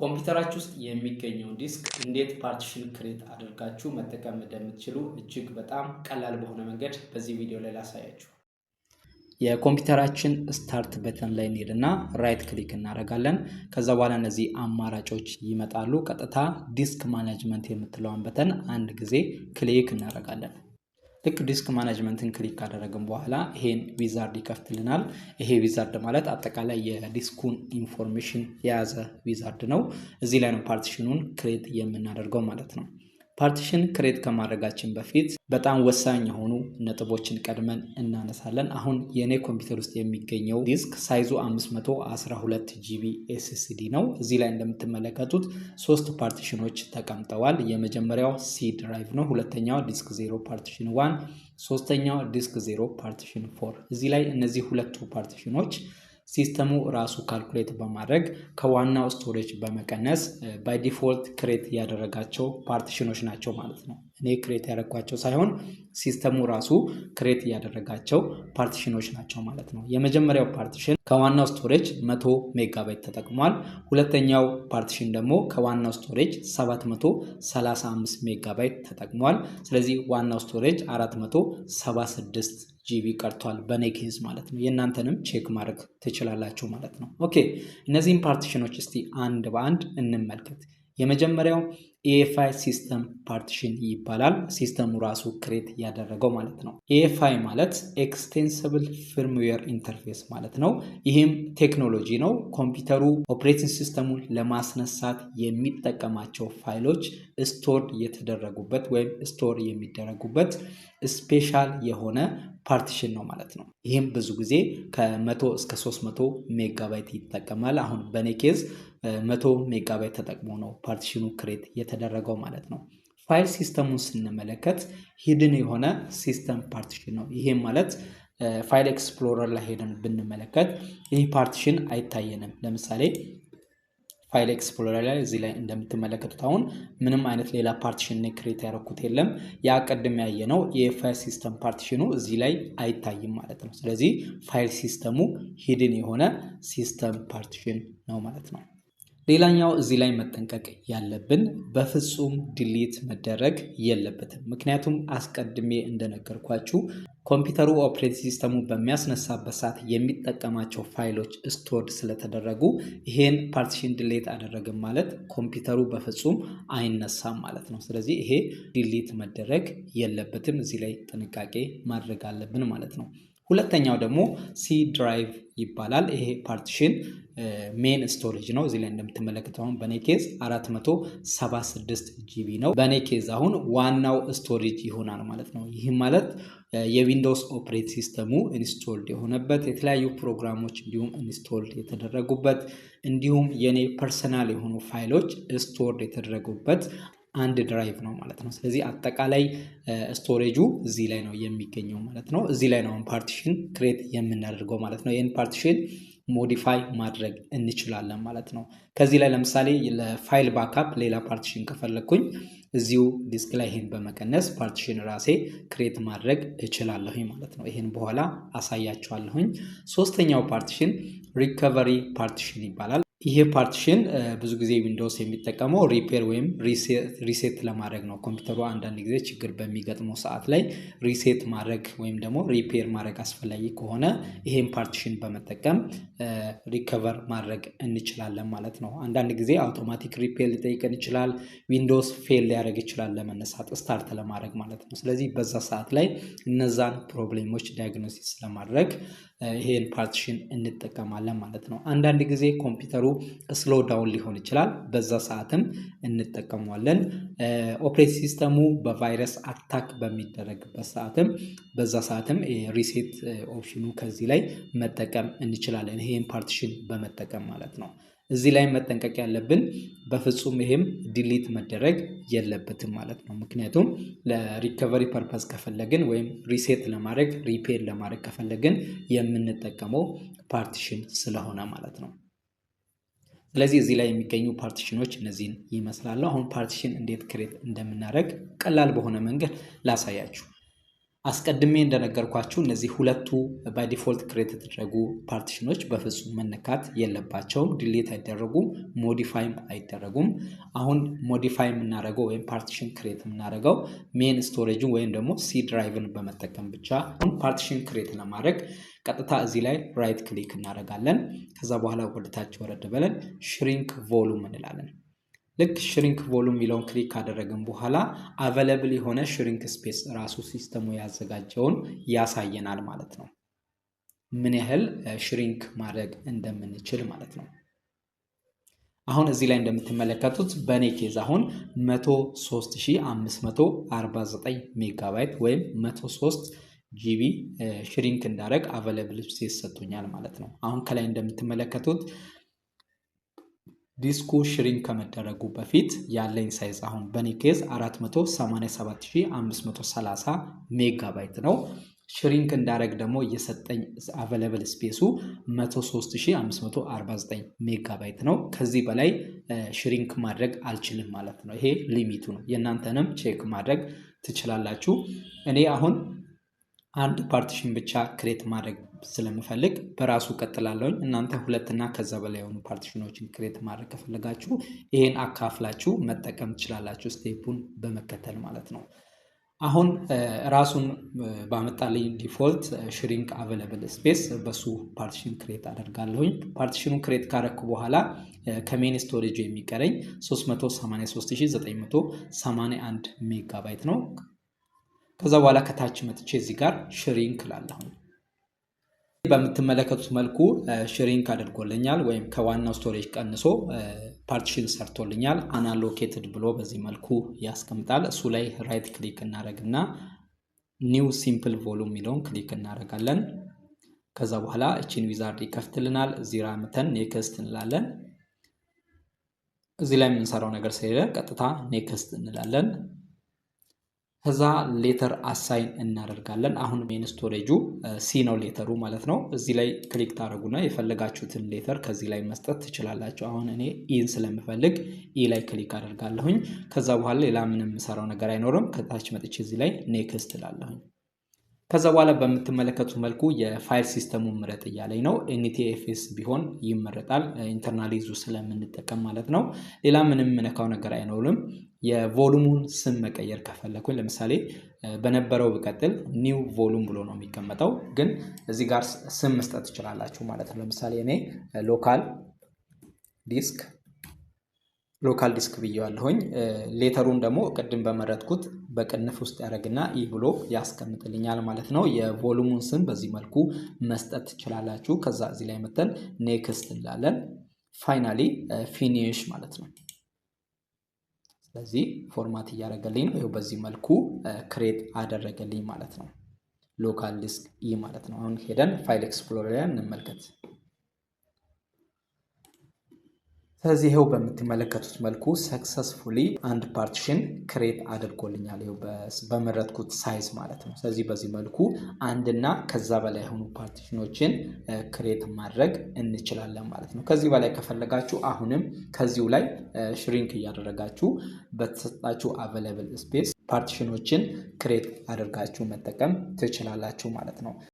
ኮምፒውተራችሁ ውስጥ የሚገኘው ዲስክ እንዴት ፓርቲሽን ክሬት አድርጋችሁ መጠቀም እንደምትችሉ እጅግ በጣም ቀላል በሆነ መንገድ በዚህ ቪዲዮ ላይ ላሳያችሁ። የኮምፒውተራችን ስታርት በተን ላይ እንሄድና ራይት ክሊክ እናደርጋለን። ከዛ በኋላ እነዚህ አማራጮች ይመጣሉ። ቀጥታ ዲስክ ማኔጅመንት የምትለውን በተን አንድ ጊዜ ክሊክ እናደርጋለን። ልክ ዲስክ ማኔጅመንትን ክሊክ ካደረግን በኋላ ይሄን ዊዛርድ ይከፍትልናል። ይሄ ዊዛርድ ማለት አጠቃላይ የዲስኩን ኢንፎርሜሽን የያዘ ዊዛርድ ነው። እዚህ ላይ ነው ፓርቲሽኑን ክሬት የምናደርገው ማለት ነው። ፓርቲሽን ክሬት ከማድረጋችን በፊት በጣም ወሳኝ የሆኑ ነጥቦችን ቀድመን እናነሳለን። አሁን የኔ ኮምፒውተር ውስጥ የሚገኘው ዲስክ ሳይዙ 512 ጂቢ ኤስኤስዲ ነው። እዚህ ላይ እንደምትመለከቱት 3 ፓርቲሽኖች ተቀምጠዋል። የመጀመሪያው ሲ ድራይቭ ነው። ሁለተኛው ዲስክ 0 ፓርቲሽን 1፣ ሶስተኛው ዲስክ 0 ፓርቲሽን 4። እዚህ ላይ እነዚህ ሁለቱ ፓርቲሽኖች ሲስተሙ ራሱ ካልኩሌት በማድረግ ከዋናው ስቶሬጅ በመቀነስ ባይ ዲፎልት ክሬት ያደረጋቸው ፓርቲሽኖች ናቸው ማለት ነው። እኔ ክሬት ያደረኳቸው ሳይሆን ሲስተሙ ራሱ ክሬት ያደረጋቸው ፓርቲሽኖች ናቸው ማለት ነው። የመጀመሪያው ፓርቲሽን ከዋናው ስቶሬጅ 100 ሜጋባይት ተጠቅሟል። ሁለተኛው ፓርቲሽን ደግሞ ከዋናው ስቶሬጅ 735 ሜጋባይት ተጠቅሟል። ስለዚህ ዋናው ስቶሬጅ 476 ጂቢ ቀርቷል በኔ ኬዝ ማለት ነው። የእናንተንም ቼክ ማድረግ ትችላላችሁ ማለት ነው። ኦኬ፣ እነዚህን ፓርቲሽኖች እስቲ አንድ በአንድ እንመልከት። የመጀመሪያው ኤኤፍአይ ሲስተም ፓርቲሽን ይባላል። ሲስተሙ ራሱ ክሬት ያደረገው ማለት ነው። ኤኤፍአይ ማለት ኤክስቴንሲብል ፊርምዌር ኢንተርፌስ ማለት ነው። ይህም ቴክኖሎጂ ነው። ኮምፒውተሩ ኦፕሬቲንግ ሲስተሙን ለማስነሳት የሚጠቀማቸው ፋይሎች ስቶር የተደረጉበት ወይም ስቶር የሚደረጉበት ስፔሻል የሆነ ፓርቲሽን ነው ማለት ነው። ይህም ብዙ ጊዜ ከ100 እስከ 300 ሜጋባይት ይጠቀማል። አሁን በኔ ኬዝ 100 ሜጋባይት ተጠቅሞ ነው ፓርቲሽኑ ክሬት የተደረገው ማለት ነው። ፋይል ሲስተሙን ስንመለከት ሂድን የሆነ ሲስተም ፓርቲሽን ነው። ይሄም ማለት ፋይል ኤክስፕሎረር ላይ ሄደን ብንመለከት ይህ ፓርቲሽን አይታየንም። ለምሳሌ ፋይል ኤክስፕሎረር ላይ እዚህ ላይ እንደምትመለከቱት አሁን ምንም አይነት ሌላ ፓርቲሽን ክሬት ያደረኩት የለም። ያ ቀድም ያየነው የፋይል ሲስተም ፓርቲሽኑ እዚህ ላይ አይታይም ማለት ነው። ስለዚህ ፋይል ሲስተሙ ሂድን የሆነ ሲስተም ፓርቲሽን ነው ማለት ነው። ሌላኛው እዚህ ላይ መጠንቀቅ ያለብን በፍጹም ዲሊት መደረግ የለበትም። ምክንያቱም አስቀድሜ እንደነገርኳችሁ ኮምፒውተሩ ኦፕሬቲንግ ሲስተሙ በሚያስነሳበት ሰዓት የሚጠቀማቸው ፋይሎች ስቶርድ ስለተደረጉ ይሄን ፓርቲሽን ዲሊት አደረግም ማለት ኮምፒውተሩ በፍጹም አይነሳም ማለት ነው። ስለዚህ ይሄ ዲሊት መደረግ የለበትም። እዚህ ላይ ጥንቃቄ ማድረግ አለብን ማለት ነው። ሁለተኛው ደግሞ ሲ ድራይቭ ይባላል። ይሄ ፓርቲሽን ሜን ስቶሬጅ ነው። እዚህ ላይ እንደምትመለከተው አሁን በኔ ኬዝ 476 ጂቢ ነው። በኔ ኬዝ አሁን ዋናው ስቶሬጅ ይሆናል ማለት ነው። ይህም ማለት የዊንዶውስ ኦፕሬት ሲስተሙ ኢንስቶልድ የሆነበት የተለያዩ ፕሮግራሞች እንዲሁም ኢንስቶልድ የተደረጉበት እንዲሁም የኔ ፐርሰናል የሆኑ ፋይሎች ስቶርድ የተደረጉበት አንድ ድራይቭ ነው ማለት ነው። ስለዚህ አጠቃላይ ስቶሬጁ እዚህ ላይ ነው የሚገኘው ማለት ነው። እዚህ ላይ ነው ፓርቲሽን ክሬት የምናደርገው ማለት ነው። ይህን ፓርቲሽን ሞዲፋይ ማድረግ እንችላለን ማለት ነው። ከዚህ ላይ ለምሳሌ ለፋይል ባካፕ ሌላ ፓርቲሽን ከፈለግኩኝ እዚሁ ዲስክ ላይ ይህን በመቀነስ ፓርቲሽን ራሴ ክሬት ማድረግ እችላለሁኝ ማለት ነው። ይህን በኋላ አሳያችኋለሁኝ። ሶስተኛው ፓርቲሽን ሪከቨሪ ፓርቲሽን ይባላል። ይሄ ፓርቲሽን ብዙ ጊዜ ዊንዶውስ የሚጠቀመው ሪፔር ወይም ሪሴት ለማድረግ ነው። ኮምፒውተሩ አንዳንድ ጊዜ ችግር በሚገጥመው ሰዓት ላይ ሪሴት ማድረግ ወይም ደግሞ ሪፔር ማድረግ አስፈላጊ ከሆነ ይሄን ፓርቲሽን በመጠቀም ሪከቨር ማድረግ እንችላለን ማለት ነው። አንዳንድ ጊዜ አውቶማቲክ ሪፔር ሊጠይቀን ይችላል። ዊንዶውስ ፌል ሊያደርግ ይችላል ለመነሳት ስታርት ለማድረግ ማለት ነው። ስለዚህ በዛ ሰዓት ላይ እነዛን ፕሮብሌሞች ዳያግኖሲስ ለማድረግ ይሄን ፓርቲሽን እንጠቀማለን ማለት ነው። አንዳንድ ጊዜ ኮምፒውተሩ ስሎ ዳውን ሊሆን ይችላል። በዛ ሰዓትም እንጠቀመዋለን። ኦፕሬቲንግ ሲስተሙ በቫይረስ አታክ በሚደረግበት ሰዓትም በዛ ሰዓትም ሪሴት ኦፕሽኑ ከዚህ ላይ መጠቀም እንችላለን። ይሄን ፓርቲሽን በመጠቀም ማለት ነው። እዚህ ላይ መጠንቀቅ ያለብን በፍጹም ይሄም ዲሊት መደረግ የለበትም ማለት ነው። ምክንያቱም ለሪከቨሪ ፐርፐስ ከፈለግን ወይም ሪሴት ለማድረግ ሪፔር ለማድረግ ከፈለግን የምንጠቀመው ፓርቲሽን ስለሆነ ማለት ነው። ስለዚህ እዚህ ላይ የሚገኙ ፓርቲሽኖች እነዚህን ይመስላሉ። አሁን ፓርቲሽን እንዴት ክሬት እንደምናደርግ ቀላል በሆነ መንገድ ላሳያችሁ። አስቀድሜ እንደነገርኳችሁ እነዚህ ሁለቱ ባይ ዲፎልት ክሬት የተደረጉ ፓርቲሽኖች በፍጹም መነካት የለባቸውም። ዲሌት አይደረጉም፣ ሞዲፋይም አይደረጉም። አሁን ሞዲፋይ የምናደርገው ወይም ፓርቲሽን ክሬት የምናደርገው ሜን ስቶሬጅን ወይም ደግሞ ሲ ድራይቭን በመጠቀም ብቻ። አሁን ፓርቲሽን ክሬት ለማድረግ ቀጥታ እዚህ ላይ ራይት ክሊክ እናደርጋለን። ከዛ በኋላ ወደታች ወረድ ብለን ሽሪንክ ቮሉም እንላለን። ልክ ሽሪንክ ቮሉም የሚለውን ክሊክ ካደረግን በኋላ አቬለብል የሆነ ሽሪንክ ስፔስ ራሱ ሲስተሙ ያዘጋጀውን ያሳየናል ማለት ነው። ምን ያህል ሽሪንክ ማድረግ እንደምንችል ማለት ነው። አሁን እዚህ ላይ እንደምትመለከቱት በኔ ኬዝ አሁን 103549 ሜጋባይት ወይም 103 ጂቢ ሽሪንክ እንዳደረግ አቬለብል ስፔስ ሰጥቶኛል ማለት ነው። አሁን ከላይ እንደምትመለከቱት ዲስኩ ሽሪንክ ከመደረጉ በፊት ያለኝ ሳይዝ አሁን በኔ ኬዝ 487530 ሜጋባይት ነው። ሽሪንክ እንዳረግ ደግሞ እየሰጠኝ አቬለብል ስፔሱ 103549 ሜጋባይት ነው። ከዚህ በላይ ሽሪንክ ማድረግ አልችልም ማለት ነው። ይሄ ሊሚቱ ነው። የእናንተንም ቼክ ማድረግ ትችላላችሁ። እኔ አሁን አንድ ፓርቲሽን ብቻ ክሬት ማድረግ ስለምፈልግ በራሱ ቀጥላለሁኝ። እናንተ ሁለትና ከዛ በላይ የሆኑ ፓርቲሽኖችን ክሬት ማድረግ ከፈለጋችሁ ይሄን አካፍላችሁ መጠቀም ትችላላችሁ፣ ስቴፑን በመከተል ማለት ነው። አሁን ራሱን ባመጣልኝ ዲፎልት ሽሪንክ አቬለብል ስፔስ በሱ ፓርቲሽን ክሬት አደርጋለሁኝ። ፓርቲሽኑን ክሬት ካረኩ በኋላ ከሜን ስቶሬጅ የሚቀረኝ 383981 ሜጋባይት ነው። ከዛ በኋላ ከታች መጥቼ እዚህ ጋር ሽሪንክ ላለሁ በምትመለከቱት መልኩ ሽሪንክ አድርጎልኛል፣ ወይም ከዋናው ስቶሬጅ ቀንሶ ፓርቲሽን ሰርቶልኛል። አናሎኬትድ ብሎ በዚህ መልኩ ያስቀምጣል። እሱ ላይ ራይት ክሊክ እናደርግና ኒው ሲምፕል ቮሉም የሚለውን ክሊክ እናደርጋለን። ከዛ በኋላ እቺን ዊዛርድ ይከፍትልናል። እዚህ ራምተን ኔክስት እንላለን። እዚህ ላይ የምንሰራው ነገር ስለሌለ ቀጥታ ኔክስት እንላለን። ከዛ ሌተር አሳይን እናደርጋለን። አሁን ሜን ስቶሬጁ ሲ ነው ሌተሩ ማለት ነው። እዚህ ላይ ክሊክ ታደርጉና የፈለጋችሁትን ሌተር ከዚህ ላይ መስጠት ትችላላችሁ። አሁን እኔ ኢን ስለምፈልግ ኢ ላይ ክሊክ አደርጋለሁኝ። ከዛ በኋላ ሌላ ምንም የምሰራው ነገር አይኖርም። ከታች መጥቼ እዚህ ላይ ኔክስት እላለሁኝ። ከዛ በኋላ በምትመለከቱት መልኩ የፋይል ሲስተሙን ምረጥ እያለኝ ነው። ኤንቲኤፍኤስ ቢሆን ይመረጣል፣ ኢንተርናል ዩዝ ስለምንጠቀም ማለት ነው። ሌላ ምንም የምነካው ነገር አይኖርም። የቮሉሙን ስም መቀየር ከፈለኩኝ ለምሳሌ በነበረው ብቀጥል ኒው ቮሉም ብሎ ነው የሚቀመጠው፣ ግን እዚህ ጋር ስም መስጠት ትችላላችሁ ማለት ነው። ለምሳሌ እኔ ሎካል ዲስክ ብየዋለሁኝ። ሌተሩን ደግሞ ቅድም በመረጥኩት በቅንፍ ውስጥ ያደርግና ኢ ብሎ ያስቀምጥልኛል ማለት ነው። የቮሉሙን ስም በዚህ መልኩ መስጠት ትችላላችሁ። ከዛ እዚህ ላይ መተን ኔክስት እንላለን። ፋይናሊ ፊኒሽ ማለት ነው። ስለዚህ ፎርማት እያደረገልኝ ነው። ይኸው በዚህ መልኩ ክሬት አደረገልኝ ማለት ነው። ሎካል ዲስክ ኢ ማለት ነው። አሁን ሄደን ፋይል ኤክስፕሎረር እንመልከት። ስለዚህ ይኸው በምትመለከቱት መልኩ ሰክሰስፉሊ አንድ ፓርቲሽን ክሬት አድርጎልኛል፣ ይኸው በመረጥኩት ሳይዝ ማለት ነው። ስለዚህ በዚህ መልኩ አንድና ከዛ በላይ የሆኑ ፓርቲሽኖችን ክሬት ማድረግ እንችላለን ማለት ነው። ከዚህ በላይ ከፈለጋችሁ አሁንም ከዚሁ ላይ ሽሪንክ እያደረጋችሁ በተሰጣችሁ አቬለብል ስፔስ ፓርቲሽኖችን ክሬት አድርጋችሁ መጠቀም ትችላላችሁ ማለት ነው።